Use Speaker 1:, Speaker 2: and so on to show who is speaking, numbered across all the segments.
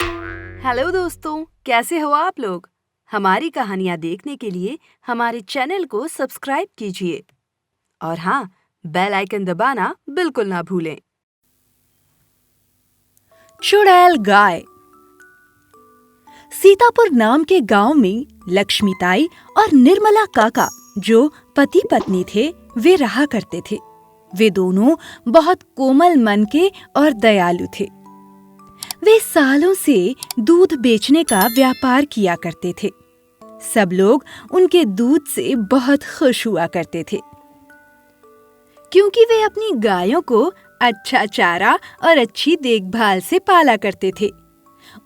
Speaker 1: Hello दोस्तों, कैसे हो आप लोग? हमारी कहानियाँ देखने के लिए हमारे चैनल को सब्सक्राइब कीजिए और हाँ, बेल आइकन दबाना बिल्कुल ना भूलें।
Speaker 2: चुड़ैल गाय। सीतापुर नाम के गांव में लक्ष्मीताई और निर्मला काका जो पति पत्नी थे, वे रहा करते थे। वे दोनों बहुत कोमल मन के और दयालु थे। वे सालों से दूध बेचने का व्यापार किया करते थे। सब लोग उनके दूध से बहुत खुश हुआ करते थे, क्योंकि वे अपनी गायों को अच्छा चारा और अच्छी देखभाल से पाला करते थे।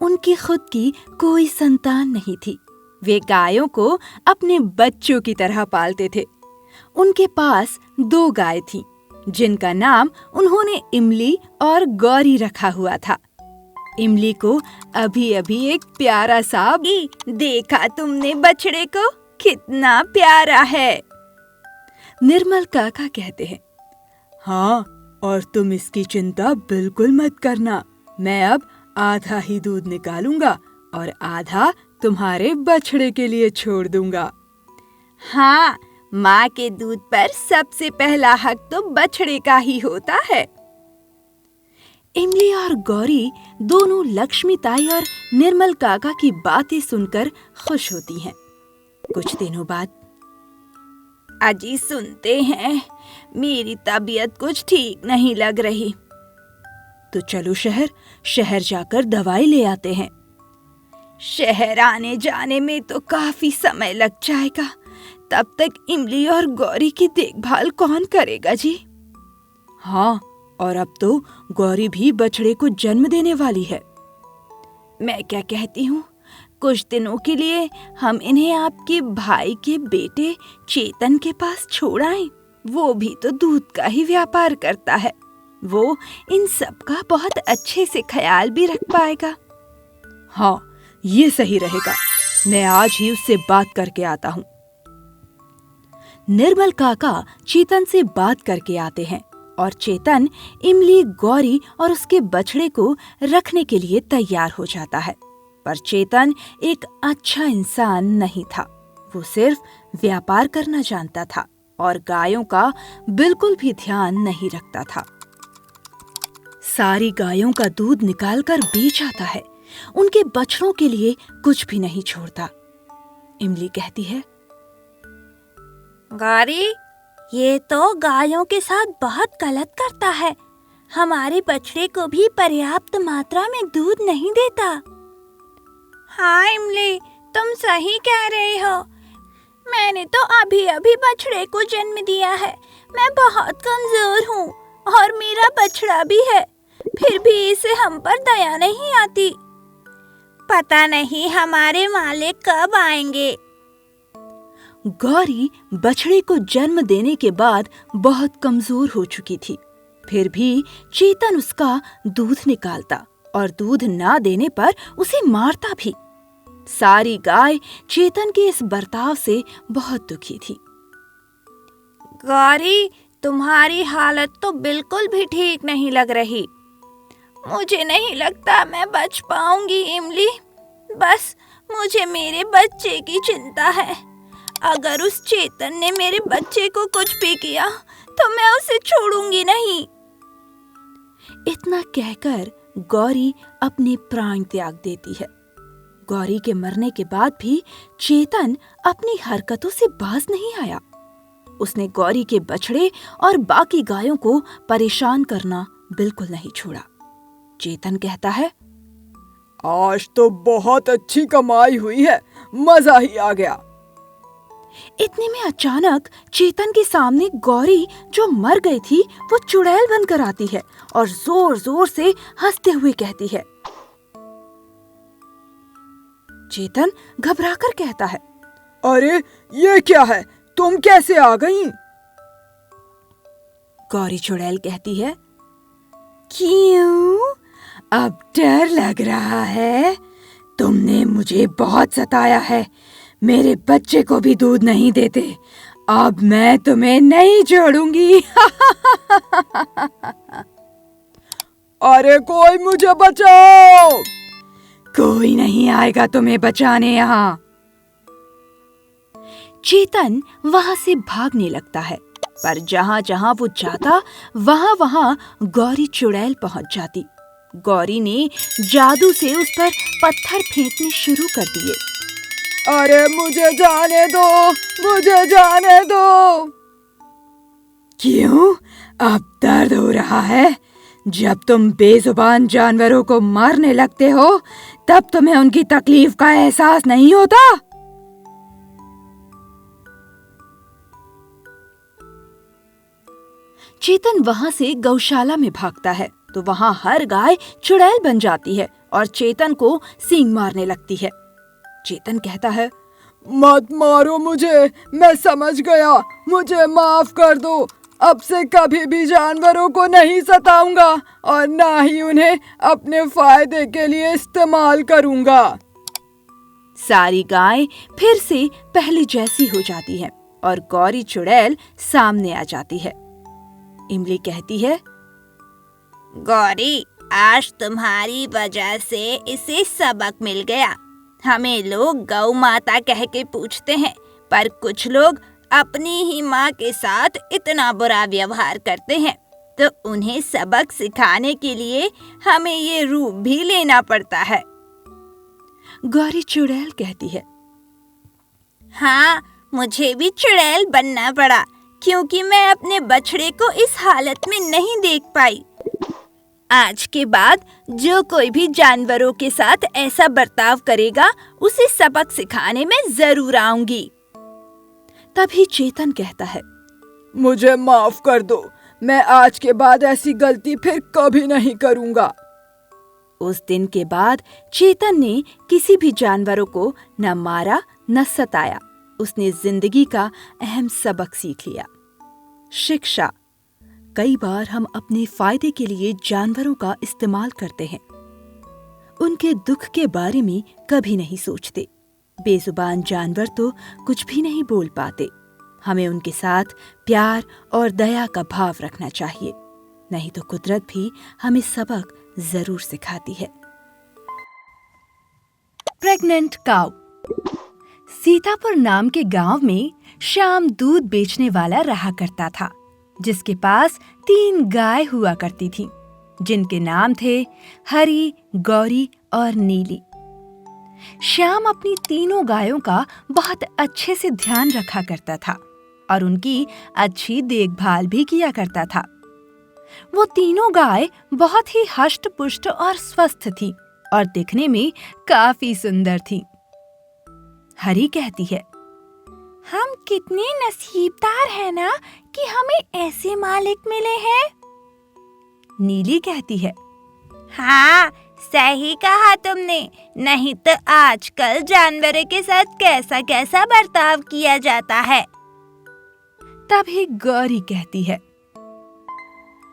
Speaker 2: उनकी खुद की कोई संतान नहीं थी। वे गायों को अपने बच्चों की तरह पालते थे। उनके पास 2 गाय थीं, जिनका नाम उन्होंने इमली और गौरी रखा हुआ था। इमली को अभी-अभी एक प्यारा सा देखा तुमने बछड़े को, कितना प्यारा है। निर्मल काका कहते हैं, हाँ, और तुम इसकी चिंता बिल्कुल मत करना। मैं अब आधा ही दूध निकालूंगा और आधा तुम्हारे बछड़े के लिए छोड़ दूंगा। हाँ, माँ के दूध पर सबसे पहला हक तो बछड़े का ही होता है। इमली और गौरी दोनों लक्ष्मीताई और निर्मल काका की बातें सुनकर खुश होती हैं। कुछ दिनों बाद, अजी सुनते हैं, मेरी तबीयत कुछ ठीक नहीं लग रही। तो चलो शहर जाकर दवाई ले आते हैं। शहर आने जाने में तो काफी समय लग जाएगा। तब तक इमली और गौरी की देखभाल कौन करेगा जी? हाँ, और अब तो गौरी भी बछड़े को जन्म देने वाली है। मैं क्या कहती हूँ, कुछ दिनों के लिए हम इन्हें आपके भाई के बेटे चेतन के पास छोड़ आएं। वो भी तो दूध का ही व्यापार करता है। वो इन सब का बहुत अच्छे से ख्याल भी रख पाएगा। हाँ, ये सही रहेगा। मैं आज ही उससे बात करके आता हूँ। निर्मल काका चेतन से बात करके आते हैं और चेतन इमली, गौरी और उसके बछड़े को रखने के लिए तैयार हो जाता है। पर चेतन एक अच्छा इंसान नहीं था। वो सिर्फ व्यापार करना जानता था और गायों का बिल्कुल भी ध्यान नहीं रखता था। सारी गायों का दूध निकालकर बेच आता है। उनके बछड़ों के लिए कुछ भी नहीं छोड़ता। इमली कहती है,
Speaker 3: गौरी, ये तो गायों के साथ बहुत गलत करता है। हमारे बछड़े को भी पर्याप्त मात्रा में दूध नहीं देता। हाँ इमली, तुम सही कह रही हो। मैंने तो अभी-अभी बछड़े को जन्म दिया है। मैं बहुत कमजोर हूँ और मेरा बछड़ा भी है, फिर भी इसे हम पर दया नहीं आती। पता नहीं हमारे मालिक कब आएंगे।
Speaker 2: गौरी बछड़े को जन्म देने के बाद बहुत कमजोर हो चुकी थी। फिर भी चेतन उसका दूध निकालता और दूध ना देने पर उसे मारता भी। सारी गाय चेतन के इस बर्ताव से बहुत दुखी थी।
Speaker 3: गौरी, तुम्हारी हालत तो बिल्कुल भी ठीक नहीं लग रही। मुझे नहीं लगता मैं बच पाऊंगी इमली। बस मुझे मेरे बच्चे की चिंता है। अगर उस चेतन ने मेरे बच्चे को कुछ भी किया तो मैं उसे छोड़ूंगी नहीं।
Speaker 2: इतना कहकर गौरी अपने प्राण त्याग देती है। गौरी के मरने के बाद भी चेतन अपनी हरकतों से बाज नहीं आया। उसने गौरी के बछड़े और बाकी गायों को परेशान करना बिल्कुल नहीं छोड़ा। चेतन कहता है,
Speaker 4: आज तो बहुत अच्छी कमाई हुई है, मजा ही आ गया।
Speaker 2: इतने में अचानक चेतन के सामने गौरी जो मर गई थी वो चुड़ैल बनकर आती है और जोर जोर से हंसते हुए कहती है। चेतन घबराकर कहता है,
Speaker 4: अरे ये क्या है, तुम कैसे आ गईं?
Speaker 2: गौरी चुड़ैल कहती है, क्यों अब डर लग रहा है? तुमने मुझे बहुत सताया है। मेरे बच्चे को भी दूध नहीं देते। अब मैं तुम्हें नहीं छोड़ूंगी।
Speaker 4: अरे कोई मुझे बचाओ!
Speaker 2: कोई नहीं आएगा तुम्हें बचाने यहाँ। चेतन वहां से भागने लगता है, पर जहाँ जहाँ वो जाता वहाँ वहाँ गौरी चुड़ैल पहुंच जाती। गौरी ने जादू से उस पर पत्थर फेंकने शुरू कर दिए।
Speaker 4: अरे मुझे जाने दो, मुझे जाने दो।
Speaker 2: क्यों? अब दर्द हो रहा है? जब तुम बेजुबान जानवरों को मारने लगते हो तब तुम्हें उनकी तकलीफ का एहसास नहीं होता? चेतन वहां से गौशाला में भागता है तो वहां हर गाय चुड़ैल बन जाती है और चेतन को सींग मारने लगती है। चेतन कहता है,
Speaker 4: मत मारो मुझे, मैं समझ गया, मुझे माफ कर दो। अब से कभी भी जानवरों को नहीं सताऊंगा और ना ही उन्हें अपने फायदे के लिए इस्तेमाल करूंगा।
Speaker 2: सारी गाय फिर से पहले जैसी हो जाती हैं और गौरी चुड़ैल सामने आ जाती है। इमली कहती है,
Speaker 3: गौरी, आज तुम्हारी वजह से इसे सबक मिल गया। हमें लोग गौ माता कह के पूछते हैं, पर कुछ लोग अपनी ही माँ के साथ इतना बुरा व्यवहार करते हैं, तो उन्हें सबक सिखाने के लिए हमें ये रूप भी लेना पड़ता है।
Speaker 2: गौरी चुड़ैल कहती है,
Speaker 3: हाँ, मुझे भी चुड़ैल बनना पड़ा क्योंकि मैं अपने बछड़े को इस हालत में नहीं देख पाई। आज के बाद जो कोई भी जानवरों के साथ ऐसा बर्ताव करेगा उसे सबक सिखाने में जरूर आऊंगी।
Speaker 2: तभी चेतन कहता है,
Speaker 4: मुझे माफ कर दो, मैं आज के बाद ऐसी गलती फिर कभी नहीं करूंगा।
Speaker 2: उस दिन के बाद चेतन ने किसी भी जानवरों को न मारा न सताया। उसने जिंदगी का अहम सबक सीख लिया। शिक्षा। कई बार हम अपने फायदे के लिए जानवरों का इस्तेमाल करते हैं। उनके दुख के बारे में कभी नहीं सोचते। बेजुबान जानवर तो कुछ भी नहीं बोल पाते। हमें उनके साथ प्यार और दया का भाव रखना चाहिए, नहीं तो कुदरत भी हमें सबक जरूर सिखाती है। प्रेग्नेंट काऊ। सीतापुर नाम के गांव में श्याम दूध बेचने वाला रहा करता था, जिसके पास 3 गाय हुआ करती थीं, जिनके नाम थे हरी, गौरी और नीली। श्याम अपनी तीनों गायों का बहुत अच्छे से ध्यान रखा करता था और उनकी अच्छी देखभाल भी किया करता था। वो तीनों गाय बहुत ही हष्ट-पुष्ट और स्वस्थ थीं और दिखने में काफी सुंदर थीं। हरी कहती है,
Speaker 3: हम कितने नसीबदार हैं ना कि हमें ऐसे मालिक मिले हैं।
Speaker 2: नीली कहती है,
Speaker 3: हाँ, सही कहा तुमने, नहीं तो आजकल जानवरों के साथ कैसा कैसा बर्ताव किया जाता है।
Speaker 2: तभी गौरी कहती है,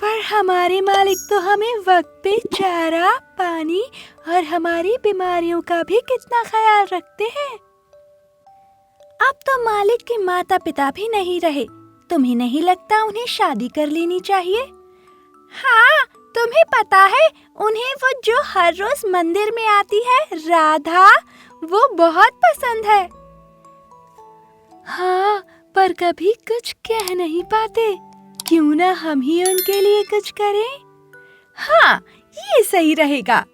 Speaker 2: पर हमारे मालिक तो हमें वक्त पे चारा, पानी और हमारी बीमारियों का भी कितना ख्याल रखते हैं।
Speaker 3: अब तो मालिक के माता पिता भी नहीं रहे, तुम्हें नहीं लगता उन्हें शादी कर लेनी चाहिए? हाँ, तुम्हें पता है उन्हें वो जो हर रोज मंदिर में आती है, राधा, वो बहुत पसंद है।
Speaker 2: हाँ, पर कभी कुछ कह नहीं पाते। क्यों ना हम ही उनके लिए कुछ करें? हाँ, ये सही रहेगा।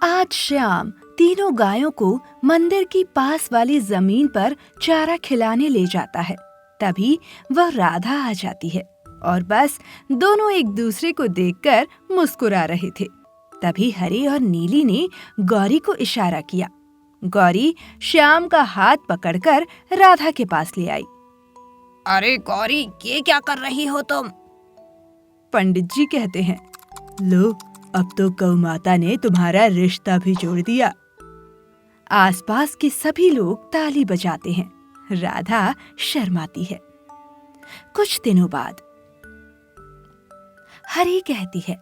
Speaker 2: आज श्याम तीनों गायों को मंदिर की पास वाली जमीन पर चारा खिलाने ले जाता है। तभी वह राधा आ जाती है और बस दोनों एक दूसरे को देखकर मुस्कुरा रहे थे। तभी हरी और नीली ने गौरी को इशारा किया। गौरी श्याम का हाथ पकड़कर राधा के पास ले आई।
Speaker 3: अरे गौरी, ये क्या कर रही हो तुम?
Speaker 2: पंडित जी कहते हैं, लो, अब तो गौ माता ने तुम्हारा रिश्ता भी जोड़ दिया। आसपास के सभी लोग ताली बजाते हैं। राधा शर्माती है। कुछ दिनों बाद हरी कहती है,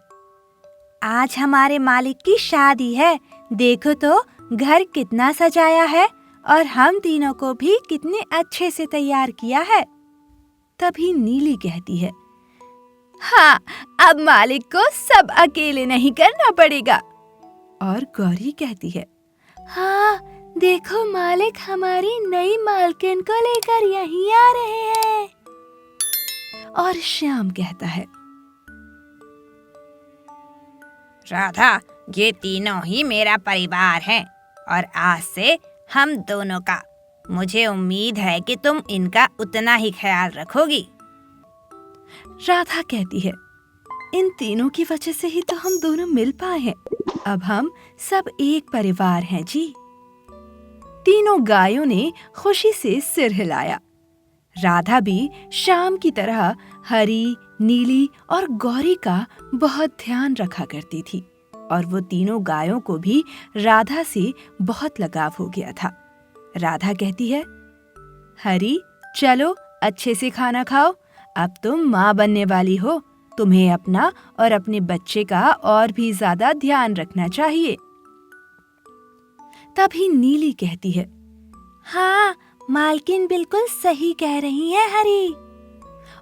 Speaker 3: आज हमारे मालिक की शादी है, देखो तो घर कितना सजाया है और हम तीनों को भी कितने अच्छे से तैयार किया है।
Speaker 2: तभी नीली कहती है, हाँ, अब मालिक को सब अकेले नहीं करना पड़ेगा।
Speaker 1: और गौरी कहती है, हाँ देखो मालिक हमारी नई मालकिन को लेकर यहीं आ रहे हैं। और श्याम कहता है,
Speaker 3: राधा, ये तीनों ही मेरा परिवार है और आज से हम दोनों का। मुझे उम्मीद है कि तुम इनका उतना ही ख्याल रखोगी।
Speaker 1: राधा कहती है, इन तीनों की वजह से ही तो हम दोनों मिल पाए हैं। अब हम सब एक परिवार हैं जी। तीनों गायों ने खुशी से सिर हिलाया। राधा भी श्याम की तरह हरी, नीली और गौरी का बहुत ध्यान रखा करती थी और वो तीनों गायों को भी राधा से बहुत लगाव हो गया था। राधा कहती है, हरी चलो अच्छे से खाना खाओ, अब तुम माँ बनने वाली हो, तुम्हें अपना और अपने बच्चे का और भी ज्यादा ध्यान रखना चाहिए। तभी नीली कहती है,
Speaker 3: हाँ, मालकिन बिल्कुल सही कह रही है हरी।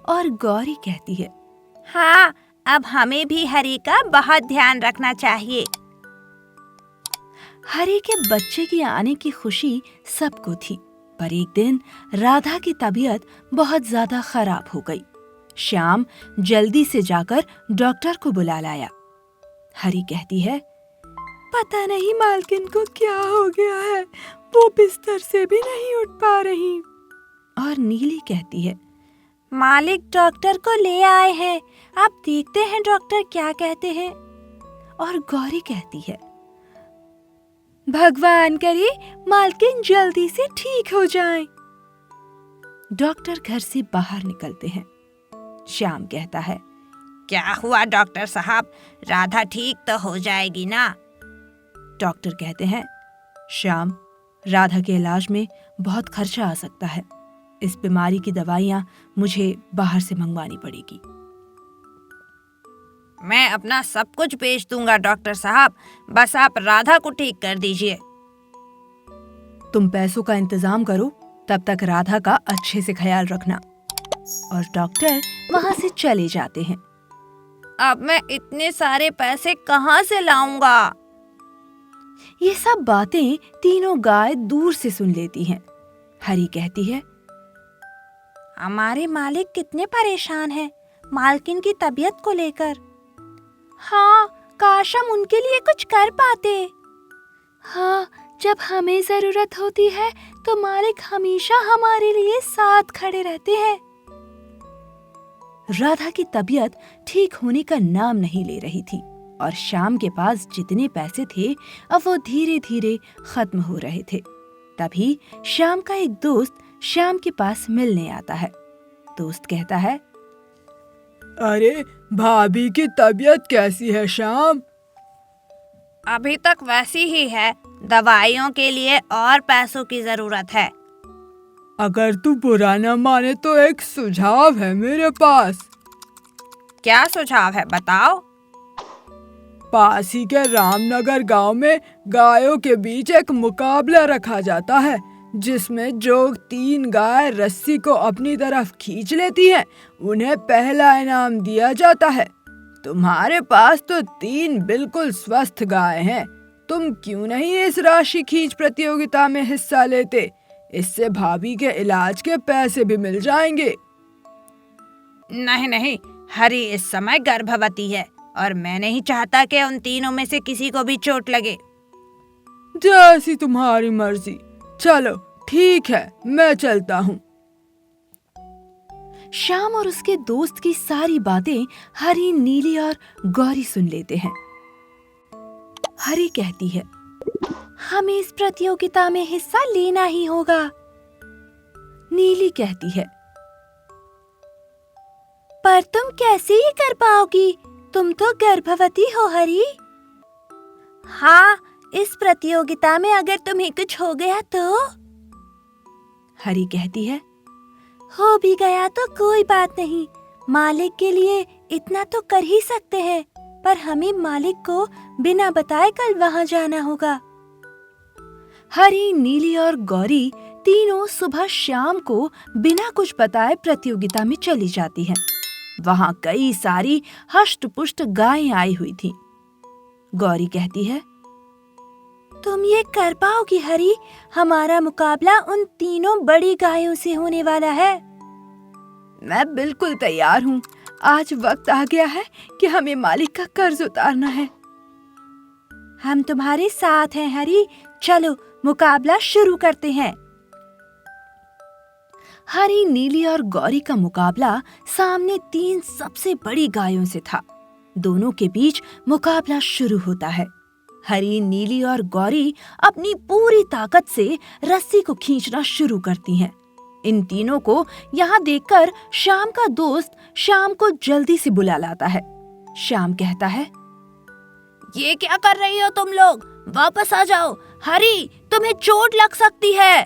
Speaker 1: और गौरी कहती है,
Speaker 3: हाँ, अब हमें भी हरी का बहुत ध्यान रखना चाहिए।
Speaker 1: हरी के बच्चे के आने की खुशी सबको थी, पर एक दिन राधा की तबीयत बहुत ज्यादा खराब हो गई। श्याम जल्दी से जाकर डॉक्टर को बुला लाया। हरी कहती है, पता नहीं मालकिन को क्या हो गया है, वो बिस्तर से भी नहीं उठ पा रही। और नीली कहती है,
Speaker 3: मालिक डॉक्टर को ले आए हैं, आप देखते हैं डॉक्टर क्या कहते हैं।
Speaker 1: और गौरी कहती है, भगवान करे मालकिन जल्दी से ठीक हो जाए। डॉक्टर घर से बाहर निकलते हैं। श्याम कहता है,
Speaker 3: क्या हुआ डॉक्टर साहब, राधा ठीक तो हो जाएगी ना?
Speaker 1: डॉक्टर कहते हैं, श्याम, राधा के इलाज में बहुत खर्चा आ सकता है। इस बीमारी की दवाइयाँ मुझे बाहर से मंगवानी पड़ेगी।
Speaker 3: मैं अपना सब कुछ बेच दूंगा डॉक्टर साहब, बस आप राधा को ठीक कर दीजिए।
Speaker 1: तुम पैसों का इंतजाम करो, तब तक राधा का अच्छे से ख्याल रखना। और डॉक्टर वहाँ से चले जाते हैं।
Speaker 3: अब मैं इतने सारे पैसे कहाँ से लाऊंगा?
Speaker 1: ये सब बातें तीनों गाय दूर से सुन लेती हैं। हरी कहती है,
Speaker 3: हमारे मालिक कितने परेशान हैं मालकिन की तबीयत को लेकर। हाँ, काश हम उनके लिए कुछ कर पाते।
Speaker 1: हाँ, जब हमें जरूरत होती है तो मालिक हमेशा हमारे लिए साथ खड़े रहते हैं। राधा की तबीयत ठीक होने का नाम नहीं ले रही थी और श्याम के पास जितने पैसे थे अब वो धीरे धीरे खत्म हो रहे थे। तभी श्याम का एक दोस्त श्याम के पास मिलने आता है। दोस्त कहता है,
Speaker 4: अरे भाभी की तबीयत कैसी है श्याम?
Speaker 3: अभी तक वैसी ही है, दवाइयों के लिए और पैसों की जरूरत है।
Speaker 4: अगर तू बुरा न माने तो एक सुझाव है मेरे पास।
Speaker 3: क्या सुझाव है, बताओ।
Speaker 4: पास ही के रामनगर गांव में गायों के बीच एक मुकाबला रखा जाता है, जिसमें जो 3 गाय रस्सी को अपनी तरफ खींच लेती हैं, उन्हें पहला इनाम दिया जाता है। तुम्हारे पास तो 3 बिल्कुल स्वस्थ गाय हैं, तुम क्यों नहीं इस राशि खींच प्रतियोगिता में हिस्सा लेते? इससे भाभी के इलाज के पैसे भी मिल जाएंगे।
Speaker 3: नहीं नहीं, हरी इस समय गर्भवती है और मैं नहीं चाहता कि उन तीनों में से किसी को भी चोट लगे।
Speaker 4: जैसी तुम्हारी मर्जी। चलो ठीक है, मैं चलता हूँ।
Speaker 1: श्याम और उसके दोस्त की सारी बातें हरी, नीली और गौरी सुन लेते हैं। हरी कहती है,
Speaker 3: हमें इस प्रतियोगिता में हिस्सा लेना ही होगा।
Speaker 1: नीली कहती है,
Speaker 3: पर तुम कैसे ही कर पाओगी, तुम तो गर्भवती हो हरी। हाँ, इस प्रतियोगिता में अगर तुम्हें कुछ हो गया तो?
Speaker 1: हरी कहती है,
Speaker 3: हो भी गया तो कोई बात नहीं, मालिक के लिए इतना तो कर ही सकते हैं, पर हमें मालिक को बिना बताए कल वहाँ जाना होगा।
Speaker 1: हरी, नीली और गौरी तीनों सुबह श्याम को बिना कुछ बताए प्रतियोगिता में चली जाती हैं। वहाँ कई सारी हष्ट पुष्ट गायें आई हुई थीं। गौरी कहती है,
Speaker 3: तुम ये कर पाओगी हरी? हमारा मुकाबला उन तीनों बड़ी गायों से होने वाला है।
Speaker 2: मैं बिल्कुल तैयार हूँ। आज वक्त आ गया है कि हमें मालिक का कर्ज उतारना है।
Speaker 3: हम तुम्हारे साथ हैं हरी। चलो मुकाबला शुरू करते हैं।
Speaker 2: हरी, नीली और गौरी का मुकाबला सामने 3 सबसे बड़ी गायों से था। दोनों के बीच मुकाबला शुरू होता है। हरी, नीली और गौरी अपनी पूरी ताकत से रस्सी को खींचना शुरू करती हैं। इन तीनों को यहाँ देखकर श्याम का दोस्त श्याम को जल्दी से बुला लाता है। श्याम कहता है,
Speaker 3: ये क्या कर रही हो तुम लोग? वापस आ जाओ। हरी, तुम्हें चोट लग सकती है।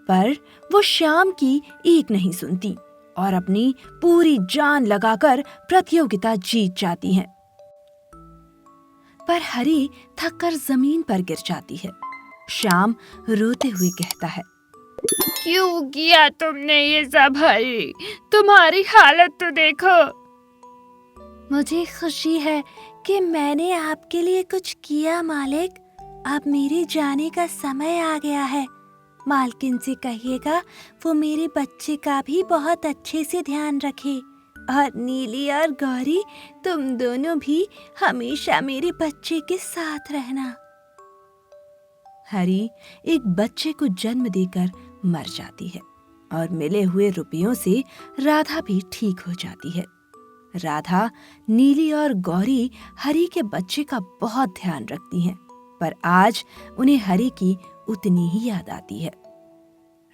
Speaker 2: पर वो श्याम की एक नहीं सुनती और अपनी पूरी जान लगाकर प्रतियोगिता जीत जाती हैं। पर हरी थककर जमीन पर गिर जाती है। श्याम रोते हुए कहता है,
Speaker 5: क्यों किया तुमने ये सब हरी? तुम्हारी हालत तो देखो।
Speaker 3: मुझे खुशी है कि मैंने आपके लिए कुछ किया मालिक। अब मेरे जाने का समय आ गया है। मालकिन से कहिएगा वो मेरे बच्चे का भी बहुत अच्छे से ध्यान रखे। और नीली और गौरी, तुम दोनों भी हमेशा मेरे बच्चे के साथ रहना।
Speaker 2: हरी एक बच्चे को जन्म देकर मर जाती है और मिले हुए रुपयों से राधा भी ठीक हो जाती है। राधा, नीली और गौरी हरी के बच्चे का बहुत ध्यान रखती हैं, पर आज उन्हें हरी की उतनी ही याद आती है।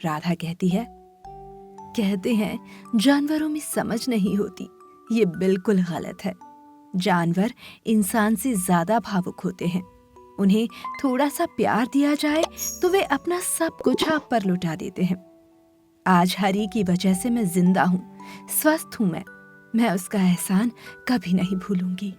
Speaker 2: राधा कहती है, कहते हैं जानवरों में समझ नहीं होती। ये बिल्कुल गलत है। जानवर इंसान से ज्यादा भावुक होते हैं। उन्हें थोड़ा सा प्यार दिया जाए तो वे अपना सब कुछ आप पर लुटा देते हैं। आज हरी की वजह से मैं जिंदा हूँ, स्वस्थ हूँ। मैं उसका एहसान कभी नहीं भूलूंगी।